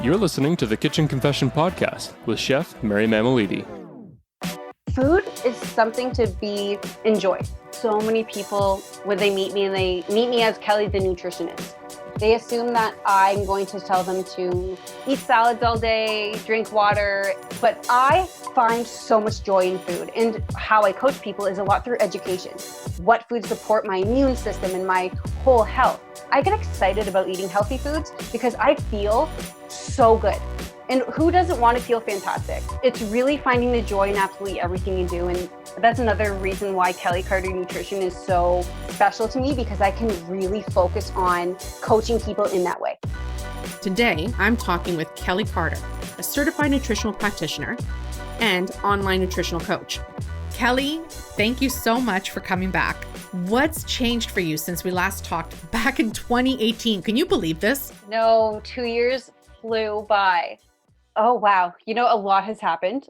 You're listening to the Kitchen Confession Podcast with Chef Mary Mamalidi. Food is something to be enjoyed. So many people, when they meet me, and they meet me as Kelly the nutritionist, they assume that I'm going to tell them to eat salads all day, drink water, but I find so much joy in food. And how I coach people is a lot through education. What foods support my immune system and my whole health. I get excited about eating healthy foods because I feel so good. And who doesn't want to feel fantastic? It's really finding the joy in absolutely everything you do. And that's another reason why Kelly Carter Nutrition is so special to me, because I can really focus on coaching people in that way. Today, I'm talking with Kelly Carter, a certified nutritional practitioner and online nutritional coach. Kelly, thank you so much for coming back. What's changed for you since we last talked back in 2018? Can you believe this? No, 2 years flew by. Oh, wow. You know, a lot has happened.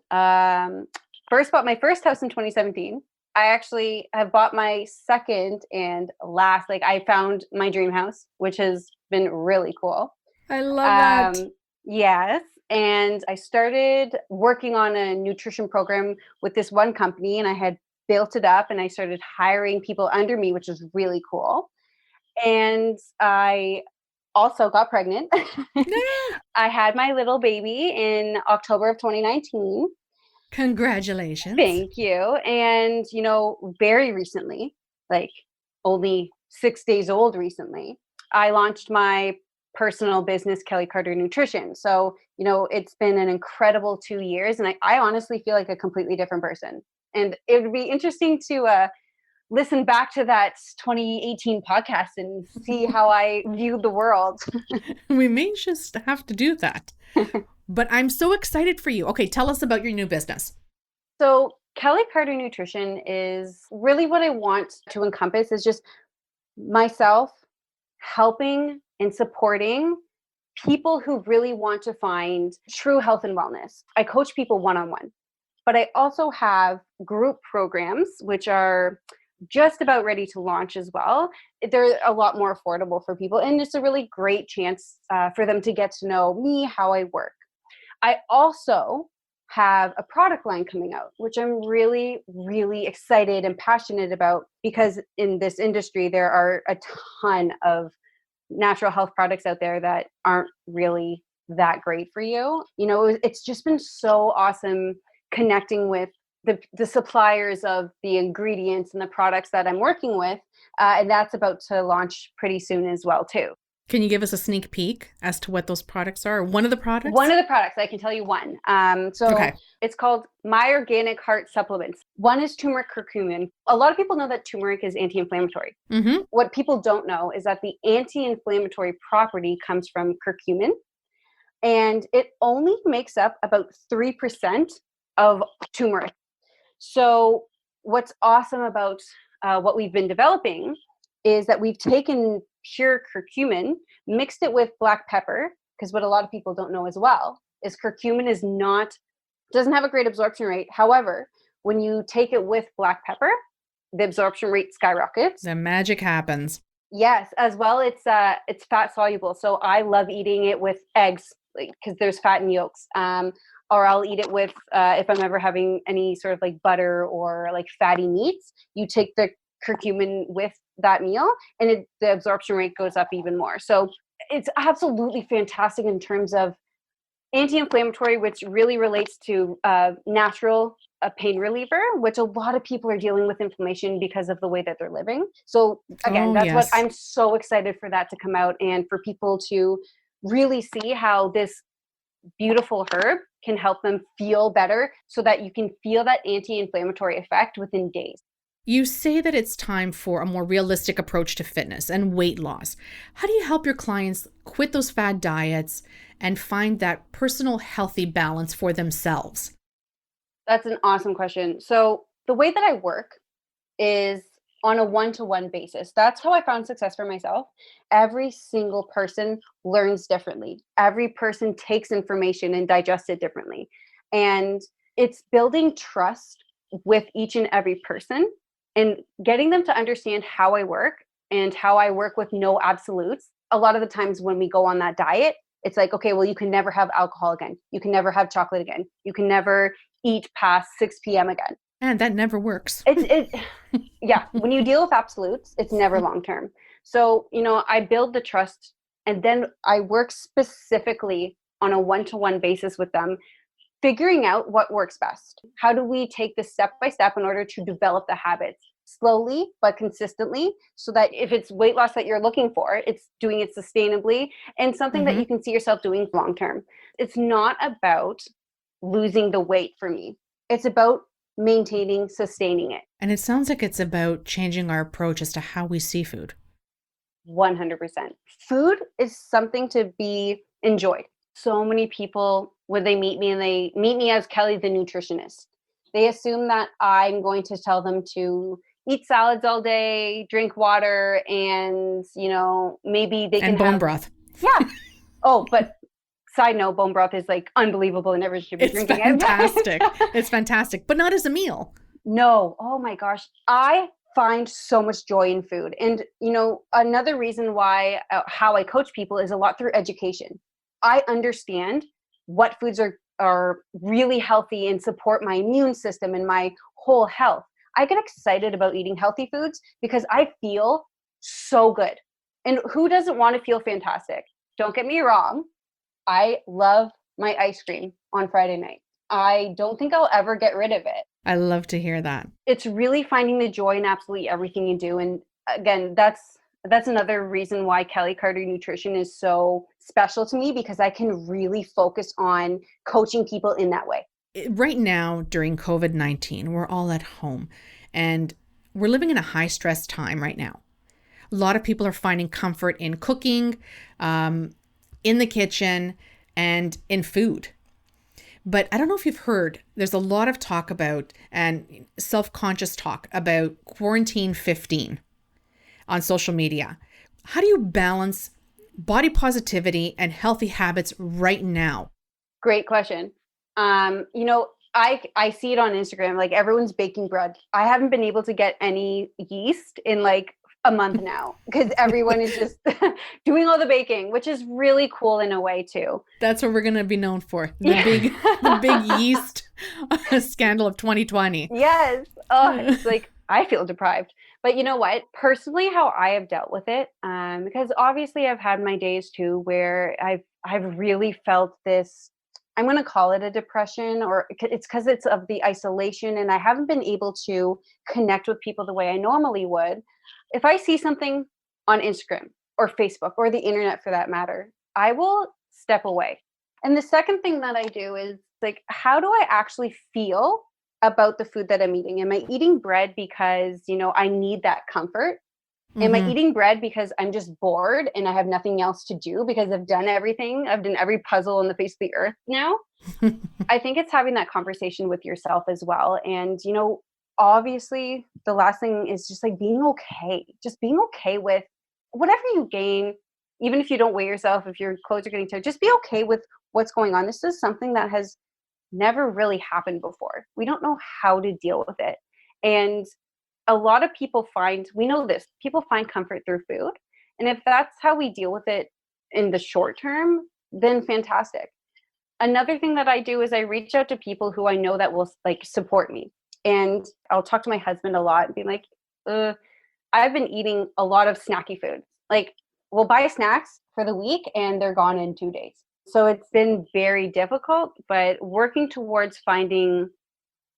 First bought my first house in 2017. I actually have bought my second and last, I found my dream house, which has been really cool. I love that. Yes. And I started working on a nutrition program with this one company, and I had built it up and I started hiring people under me, which was really cool. And I also got pregnant. I had my little baby in October of 2019. Congratulations. Thank you. And, very recently, only 6 days old recently, I launched my personal business, Kelly Carter Nutrition. So, it's been an incredible 2 years, and I honestly feel like a completely different person. And it would be interesting to listen back to that 2018 podcast and see how I viewed the world. We may just have to do that. But I'm so excited for you. Okay, tell us about your new business. So Kelly Carter Nutrition is really what I want to encompass is just myself helping and supporting people who really want to find true health and wellness. I coach people one-on-one, but I also have group programs, which are just about ready to launch as well. They're a lot more affordable for people, and it's a really great chance for them to get to know me, how I work. I also have a product line coming out, which I'm really, really excited and passionate about, because in this industry, there are a ton of natural health products out there that aren't really that great for you. It's just been so awesome connecting with the suppliers of the ingredients and the products that I'm working with. And that's about to launch pretty soon as well, too. Can you give us a sneak peek as to what those products are? One of the products? One of the products, I can tell you one. Okay. It's called My Organic Heart Supplements. One is turmeric curcumin. A lot of people know that turmeric is anti-inflammatory. Mm-hmm. What people don't know is that the anti-inflammatory property comes from curcumin, and it only makes up about 3% of turmeric. So what's awesome about what we've been developing is that we've taken pure curcumin, mixed it with black pepper, because what a lot of people don't know as well is curcumin doesn't have a great absorption rate. However, when you take it with black pepper, the absorption rate skyrockets. The magic happens. Yes, as well, it's fat soluble. So I love eating it with eggs, because there's fat in yolks. Or I'll eat it with, if I'm ever having any sort of butter or fatty meats, you take the curcumin with that meal, and the absorption rate goes up even more. So it's absolutely fantastic in terms of anti-inflammatory, which really relates to natural pain reliever, which a lot of people are dealing with inflammation because of the way that they're living. So again, that's what I'm so excited for that to come out, and for people to really see how this beautiful herb can help them feel better, so that you can feel that anti-inflammatory effect within days. You say that it's time for a more realistic approach to fitness and weight loss. How do you help your clients quit those fad diets and find that personal healthy balance for themselves? That's an awesome question. So the way that I work is on a one-to-one basis. That's how I found success for myself. Every single person learns differently. Every person takes information and digests it differently. And it's building trust with each and every person and getting them to understand how I work and how I work with no absolutes. A lot of the times when we go on that diet, It's like, okay, well, you can never have alcohol again. You can never have chocolate again. You can never eat past 6 p.m. again. And that never works. Yeah. When you deal with absolutes, it's never long-term. So, I build the trust, and then I work specifically on a one-to-one basis with them, figuring out what works best. How do we take this step by step in order to develop the habits slowly but consistently, so that if it's weight loss that you're looking for, it's doing it sustainably and something that you can see yourself doing long term. It's not about losing the weight for me. It's about maintaining, sustaining it. And it sounds like it's about changing our approach as to how we see food. 100%. Food is something to be enjoyed. So many people, when they meet me, and they meet me as Kelly the nutritionist, they assume that I'm going to tell them to eat salads all day, drink water, and, maybe they can And bone have broth. Yeah. Oh, but side note, bone broth is like unbelievable and everyone should be drinking fantastic. it. It's fantastic, but not as a meal. No. Oh my gosh. I find so much joy in food. And, another reason why, how I coach people is a lot through education. I understand what foods are really healthy and support my immune system and my whole health. I get excited about eating healthy foods because I feel so good. And who doesn't want to feel fantastic? Don't get me wrong. I love my ice cream on Friday night. I don't think I'll ever get rid of it. I love to hear that. It's really finding the joy in absolutely everything you do. And again, that's another reason why Kelly Carter Nutrition is so special to me, because I can really focus on coaching people in that way. Right now, during COVID-19, we're all at home and we're living in a high stress time right now. A lot of people are finding comfort in cooking, in the kitchen, and in food. But I don't know if you've heard, there's a lot of talk about, and self-conscious talk about quarantine 15 on social media. How do you balance body positivity and healthy habits right now? Great question. I see it on Instagram, like everyone's baking bread. I haven't been able to get any yeast in like a month now because everyone is just doing all the baking, which is really cool in a way too. That's what we're going to be known for. The big yeast scandal of 2020. Yes. Oh, it's like, I feel deprived. But you know what? Personally, how I have dealt with it, because obviously I've had my days too where I've really felt this, I'm going to call it a depression, or it's because it's of the isolation and I haven't been able to connect with people the way I normally would. If I see something on Instagram or Facebook or the internet for that matter, I will step away. And the second thing that I do is like, how do I actually feel about the food that I'm eating? Am I eating bread because, I need that comfort? Am I eating bread because I'm just bored and I have nothing else to do because I've done everything? I've done every puzzle on the face of the earth now. I think it's having that conversation with yourself as well. And, obviously the last thing is just like being okay. Just being okay with whatever you gain, even if you don't weigh yourself, if your clothes are getting tight, just be okay with what's going on. This is something that has never really happened before. We don't know how to deal with it. And a lot of people we know this, people find comfort through food. And if that's how we deal with it in the short term, then fantastic. Another thing that I do is I reach out to people who I know that will like support me. And I'll talk to my husband a lot and be like, I've been eating a lot of snacky foods. Like we'll buy snacks for the week and they're gone in 2 days. So it's been very difficult, but working towards finding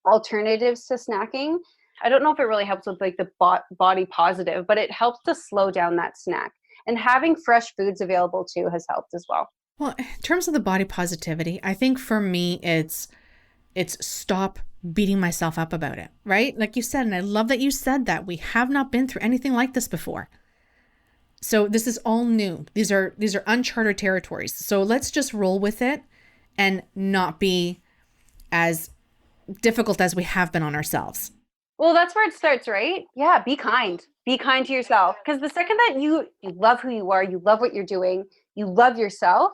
alternatives to snacking. I don't know if it really helps with like the body positive, but it helps to slow down that snack. And having fresh foods available too has helped as well. Well, in terms of the body positivity, I think for me, it's stop beating myself up about it, right? Like you said, and I love that you said that. We have not been through anything like this before. So this is all new. These are uncharted territories. So let's just roll with it and not be as difficult as we have been on ourselves. Well, that's where it starts, right? Yeah, be kind. Be kind to yourself. Because the second that you love who you are, you love what you're doing, you love yourself,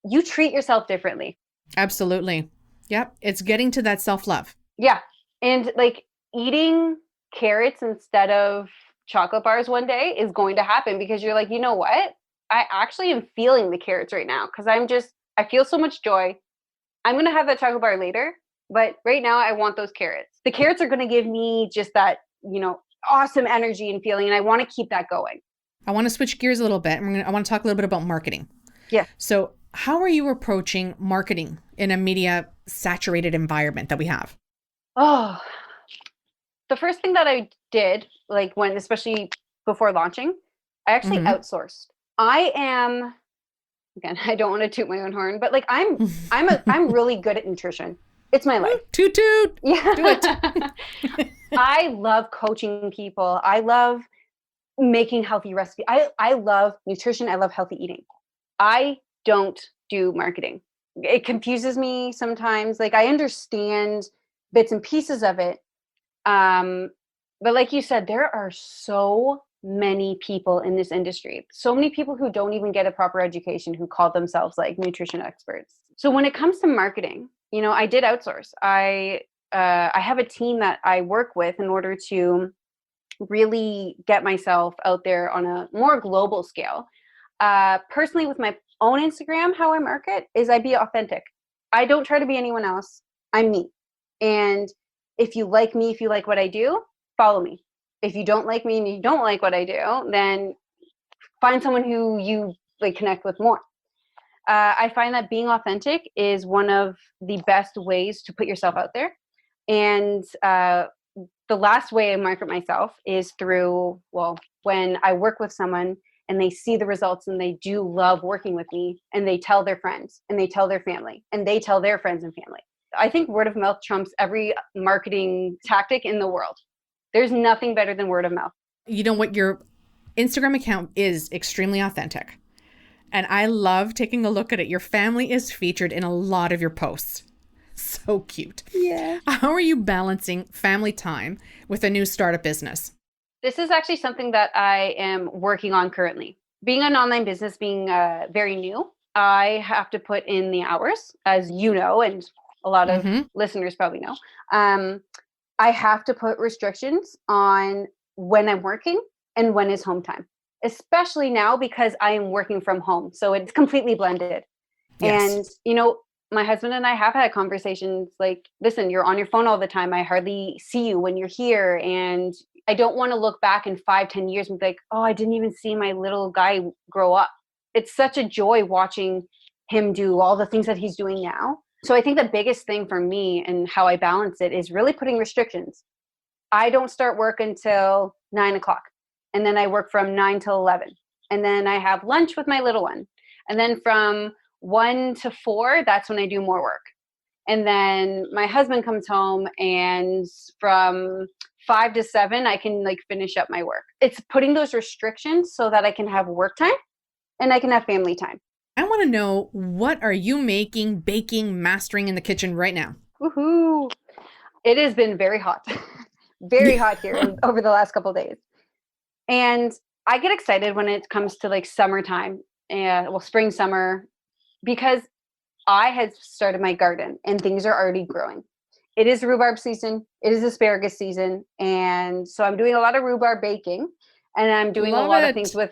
you treat yourself differently. Absolutely. Yep. It's getting to that self-love. Yeah. And like eating carrots instead of chocolate bars one day is going to happen because you're like, you know what? I actually am feeling the carrots right now because I feel so much joy. I'm going to have that chocolate bar later, but right now I want those carrots. The carrots are going to give me just that, awesome energy and feeling, and I want to keep that going. I want to switch gears a little bit. I want to talk a little bit about marketing. Yeah. So how are you approaching marketing in a media saturated environment that we have? Oh, the first thing that I did, like especially before launching, I actually outsourced. Again, I don't want to toot my own horn, but like I'm really good at nutrition. It's my life. Toot toot. Yeah. Do it. I love coaching people. I love making healthy recipes. I love nutrition. I love healthy eating. I don't do marketing. It confuses me sometimes. Like I understand bits and pieces of it. But like you said, there are so many people in this industry, so many people who don't even get a proper education who call themselves like nutrition experts. So when it comes to marketing, I did outsource. I have a team that I work with in order to really get myself out there on a more global scale. Personally, with my own Instagram, how I market is I be authentic. I don't try to be anyone else. I'm me. And if you like me, if you like what I do, follow me. If you don't like me and you don't like what I do, then find someone who you like connect with more. I find that being authentic is one of the best ways to put yourself out there. And the last way I market myself is through, when I work with someone and they see the results and they do love working with me and they tell their friends and they tell their family and they tell their friends and family. I think word of mouth trumps every marketing tactic in the world. There's nothing better than word of mouth. You know what? Your Instagram account is extremely authentic. And I love taking a look at it. Your family is featured in a lot of your posts. So cute. Yeah. How are you balancing family time with a new startup business? This is actually something that I am working on currently. Being an online business, being very new, I have to put in the hours, as you know, and a lot of listeners probably know. I have to put restrictions on when I'm working and when is home time, especially now because I am working from home. So it's completely blended. Yes. And, my husband and I have had conversations like, listen, you're on your phone all the time. I hardly see you when you're here. And I don't want to look back in 5-10 years and be like, oh, I didn't even see my little guy grow up. It's such a joy watching him do all the things that he's doing now. So I think the biggest thing for me and how I balance it is really putting restrictions. I don't start work until 9:00. And then I work from 9 till 11. And then I have lunch with my little one. And then from 1 to 4, that's when I do more work. And then my husband comes home, and from 5 to 7, I can finish up my work. It's putting those restrictions so that I can have work time and I can have family time. I want to know, what are you making, baking, mastering in the kitchen right now? Woohoo! It has been very hot, very hot here over the last couple of days. And I get excited when it comes to summertime and spring, summer, because I had started my garden and things are already growing. It is rhubarb season. It is asparagus season. And so I'm doing a lot of rhubarb baking, and I'm doing a lot of things with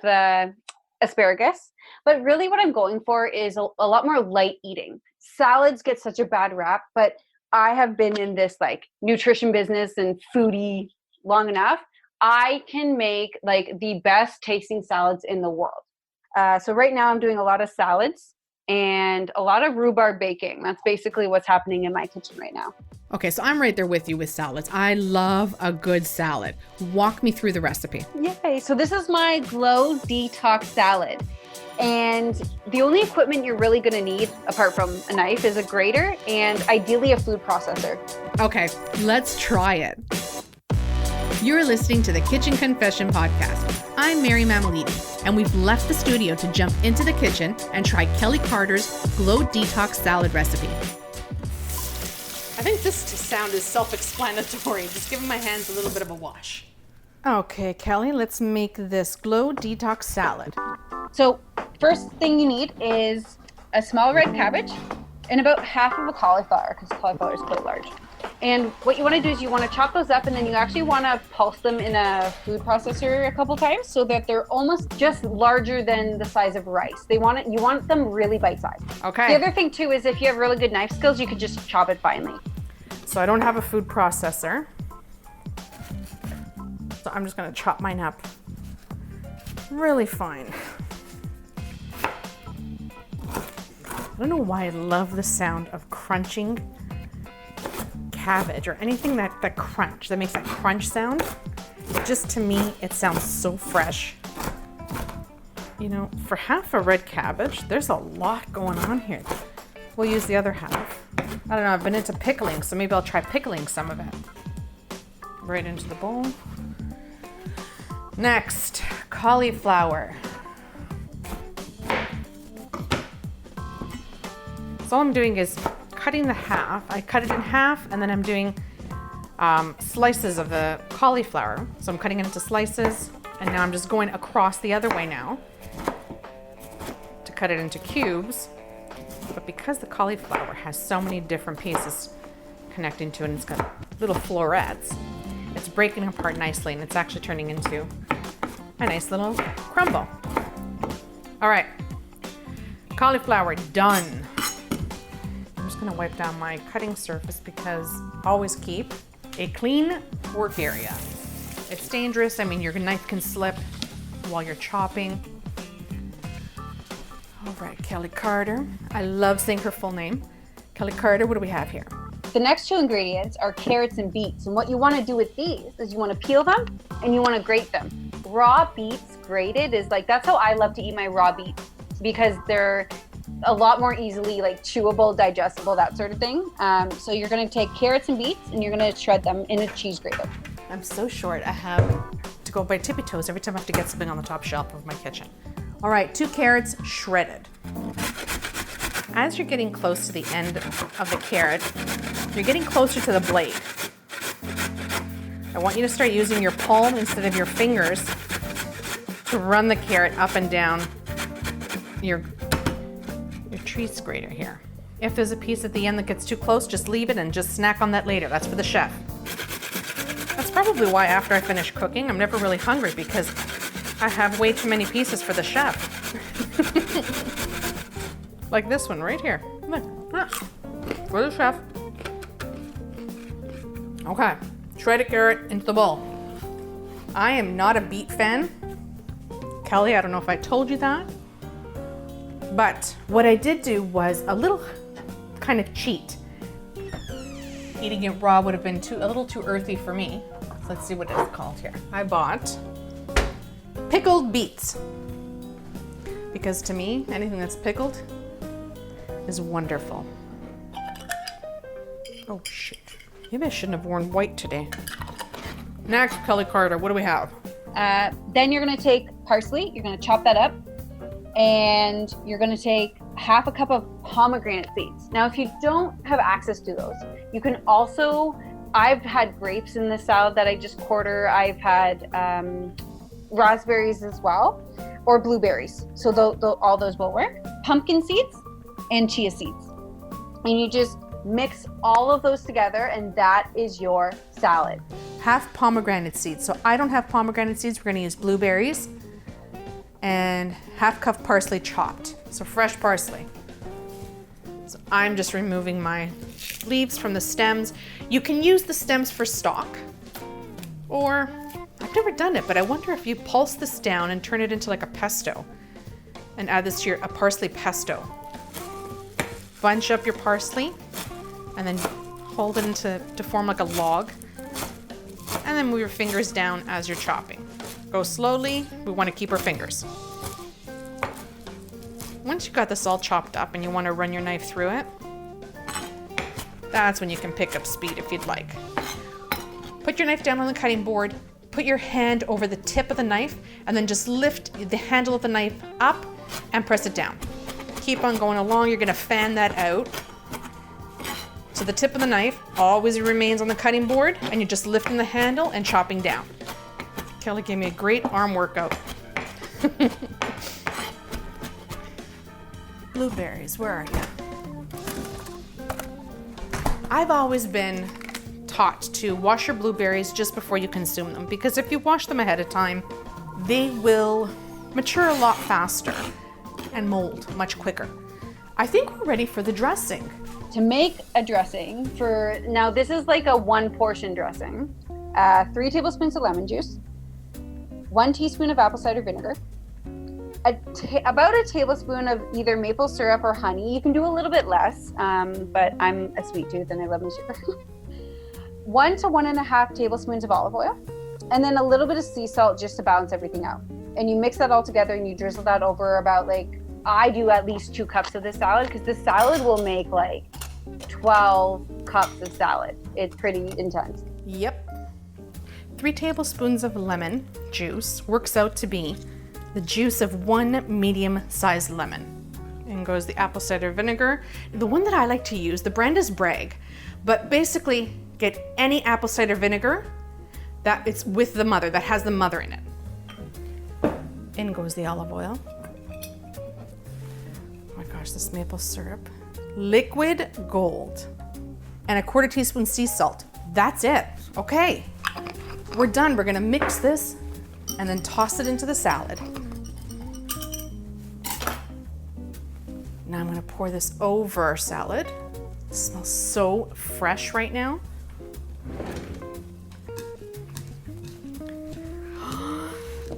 asparagus. But really what I'm going for is a lot more light eating. Salads get such a bad rap, but I have been in this nutrition business and foodie long enough. I can make the best tasting salads in the world. So right now I'm doing a lot of salads and a lot of rhubarb baking. That's basically what's happening in my kitchen right now. Okay, so I'm right there with you with salads. I love a good salad. Walk me through the recipe. Yay. So this is my Glow Detox Salad. And the only equipment you're really going to need, apart from a knife, is a grater and ideally a food processor. Okay, let's try it. You're listening to the Kitchen Confession Podcast. I'm Mary Mamalini, and we've left the studio to jump into the kitchen and try Kelly Carter's Glow Detox Salad recipe. I think this sound is self-explanatory. Just giving my hands a little bit of a wash. Okay, Kelly, let's make this Glow Detox Salad. So first thing you need is a small red cabbage and about half of a cauliflower, because cauliflower is quite large. And what you want to do is you want to chop those up, and then you actually want to pulse them in a food processor a couple times so that they're almost just larger than the size of rice. You want them really bite-sized. Okay. The other thing too is if you have really good knife skills, you could just chop it finely. So I don't have a food processor. So I'm just gonna chop mine up really fine. I don't know why I love the sound of crunching cabbage or anything that makes that crunch sound. Just to me, it sounds so fresh. You know, for half a red cabbage, there's a lot going on here. We'll use the other half. I don't know, I've been into pickling, so maybe I'll try pickling some of it. Right into the bowl. Next, cauliflower. So all I'm doing is cutting the half. I cut it in half, and then I'm doing slices of the cauliflower. So I'm cutting it into slices, and now I'm just going across the other way now to cut it into cubes. But because the cauliflower has so many different pieces connecting to it, and it's got little florets, it's breaking apart nicely, and it's actually turning into a nice little crumble. All right, cauliflower done. I'm just gonna wipe down my cutting surface because always keep a clean work area. It's dangerous. I mean, your knife can slip while you're chopping. All right, Kelly Carter. I love saying her full name. Kelly Carter, what do we have here? The next two ingredients are carrots and beets. And what you want to do with these is you want to peel them and you want to grate them. Raw beets grated is that's how I love to eat my raw beets, because they're a lot more easily chewable, digestible, that sort of thing. So you're going to take carrots and beets and you're going to shred them in a cheese grater. I'm so short. I have to go by tippy toes every time I have to get something on the top shelf of my kitchen. All right, 2 carrots shredded. As you're getting close to the end of the carrot, you're getting closer to the blade. I want you to start using your palm instead of your fingers to run the carrot up and down your cheese grater here. If there's a piece at the end that gets too close, just leave it and just snack on that later. That's for the chef. That's probably why after I finish cooking, I'm never really hungry, because I have way too many pieces for the chef. Like this one right here. Look, for the chef. Okay, shredded carrot into the bowl. I am not a beet fan. Kelly, I don't know if I told you that. But what I did do was a little kind of cheat. Eating it raw would have been a little too earthy for me. So let's see what it's called here. I bought pickled beets, because to me, anything that's pickled is wonderful. Oh shit. Maybe I shouldn't have worn white today. Next, Kelly Carter, what do we have? Then you're going to take parsley, you're going to chop that up, and you're going to take half a cup of pomegranate seeds. Now, if you don't have access to those, you can also, I've had grapes in the salad that I just quarter. I've had raspberries as well, or blueberries. So all those will work. Pumpkin seeds and chia seeds. And you just mix all of those together, and that is your salad. Half pomegranate seeds. So I don't have pomegranate seeds. We're going to use blueberries. And half cup parsley chopped. So fresh parsley. So I'm just removing my leaves from the stems. You can use the stems for stock, or I've never done it, but I wonder if you pulse this down and turn it into like a pesto and add this to a parsley pesto. Bunch up your parsley and then hold it to form like a log, and then move your fingers down as you're chopping. Go slowly. We want to keep our fingers. Once you've got this all chopped up and you want to run your knife through it, that's when you can pick up speed if you'd like. Put your knife down on the cutting board, put your hand over the tip of the knife, and then just lift the handle of the knife up and press it down. Keep on going along. You're going to fan that out. So the tip of the knife always remains on the cutting board, and you're just lifting the handle and chopping down. Kelly gave me a great arm workout. Blueberries, where are you? I've always been taught to wash your blueberries just before you consume them, because if you wash them ahead of time, they will mature a lot faster and mold much quicker. I think we're ready for the dressing. To make a dressing for, now this is like a 1 portion dressing, 3 tablespoons of lemon juice, 1 teaspoon of apple cider vinegar, about a tablespoon of either maple syrup or honey. You can do a little bit less, but I'm a sweet tooth and I love my sugar. 1 to 1.5 tablespoons of olive oil, and then a little bit of sea salt just to balance everything out. And you mix that all together and you drizzle that over about, like, I do at least 2 cups of this salad, because this salad will make like 12 cups of salad. It's pretty intense. Yep. 3 tablespoons of lemon juice works out to be the juice of 1 medium-sized lemon. In goes the apple cider vinegar. The one that I like to use, the brand is Bragg, but basically get any apple cider vinegar that it's with the mother, that has the mother in it. In goes the olive oil. Oh my gosh, this maple syrup. Liquid gold. And a 1/4 teaspoon sea salt. That's it. Okay, we're done. We're gonna mix this and then toss it into the salad. Now I'm gonna pour this over our salad. It smells so fresh right now.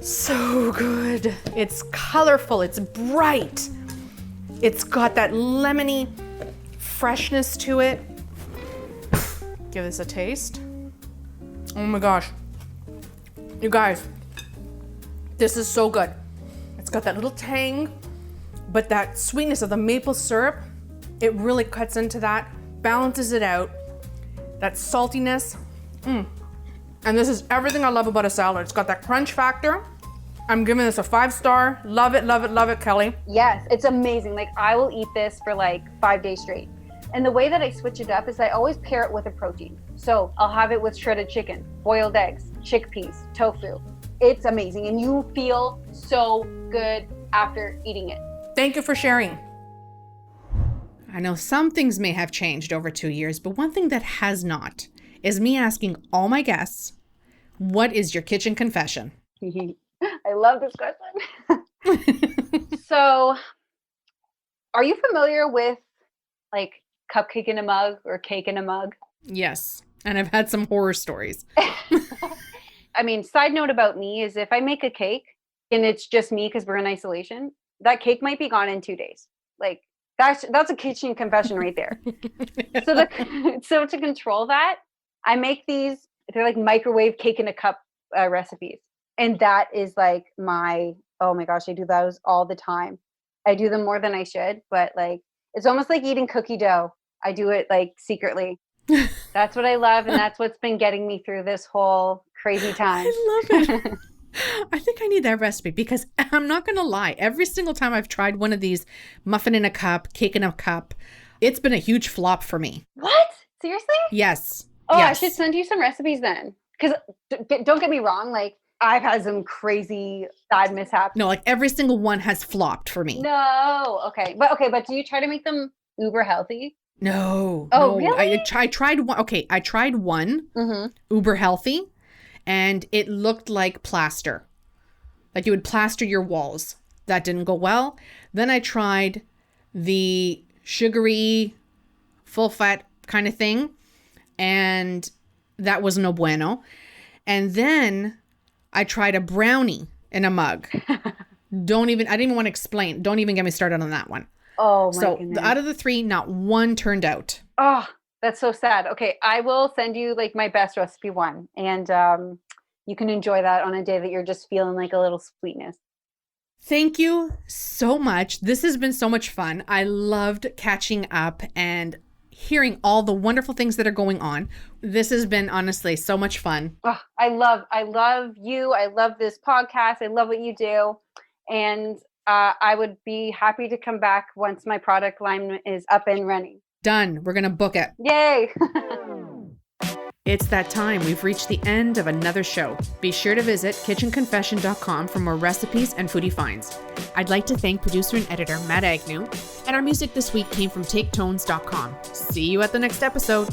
So good. It's colorful, it's bright. It's got that lemony freshness to it. Give this a taste. Oh my gosh. You guys, this is so good. It's got that little tang, but that sweetness of the maple syrup, it really cuts into that, balances it out. That saltiness. And this is everything I love about a salad. It's got that crunch factor. I'm giving this a 5-star. Love it, love it, love it, Kelly. Yes, it's amazing. Like, I will eat this for like 5 days straight. And the way that I switch it up is I always pair it with a protein. So I'll have it with shredded chicken, boiled eggs, chickpeas, tofu. It's amazing. And you feel so good after eating it. Thank you for sharing. I know some things may have changed over 2 years, but one thing that has not is me asking all my guests, what is your kitchen confession? I love this question. So, are you familiar with like cupcake in a mug or cake in a mug? Yes, and I've had some horror stories. I mean, side note about me is if I make a cake and it's just me because we're in isolation, that cake might be gone in 2 days. Like, that's a kitchen confession right there. So to control that, I make these, they're like microwave cake in a cup recipes. And that is like oh my gosh, I do those all the time. I do them more than I should, but like, it's almost like eating cookie dough. I do it like secretly. That's what I love. And that's what's been getting me through this whole crazy time. I love it. I think I need that recipe, because I'm not going to lie. Every single time I've tried one of these muffin in a cup, cake in a cup, it's been a huge flop for me. What? Seriously? Yes. Oh, yes. I should send you some recipes then. Because don't get me wrong, like, I've had some crazy side mishaps. No, like every single one has flopped for me. No. Okay. But do you try to make them uber healthy? No. Oh, no. really? I tried one. Okay. I tried one uber healthy, and it looked like plaster. Like you would plaster your walls. That didn't go well. Then I tried the sugary, full fat kind of thing, and that was no bueno. And then I tried a brownie in a mug. I didn't even want to explain. Don't even get me started on that one. Oh my goodness. So out of the 3, not one turned out. Oh, that's so sad. Okay, I will send you like my best recipe one, and you can enjoy that on a day that you're just feeling like a little sweetness. Thank you so much. This has been so much fun. I loved catching up and hearing all the wonderful things that are going on. This has been honestly so much fun. Oh, I love you. I love this podcast. I love what you do. And I would be happy to come back once my product line is up and running. Done. We're going to book it. Yay. It's that time. We've reached the end of another show. Be sure to visit kitchenconfession.com for more recipes and foodie finds. I'd like to thank producer and editor Matt Agnew, and our music this week came from taketones.com. See you at the next episode.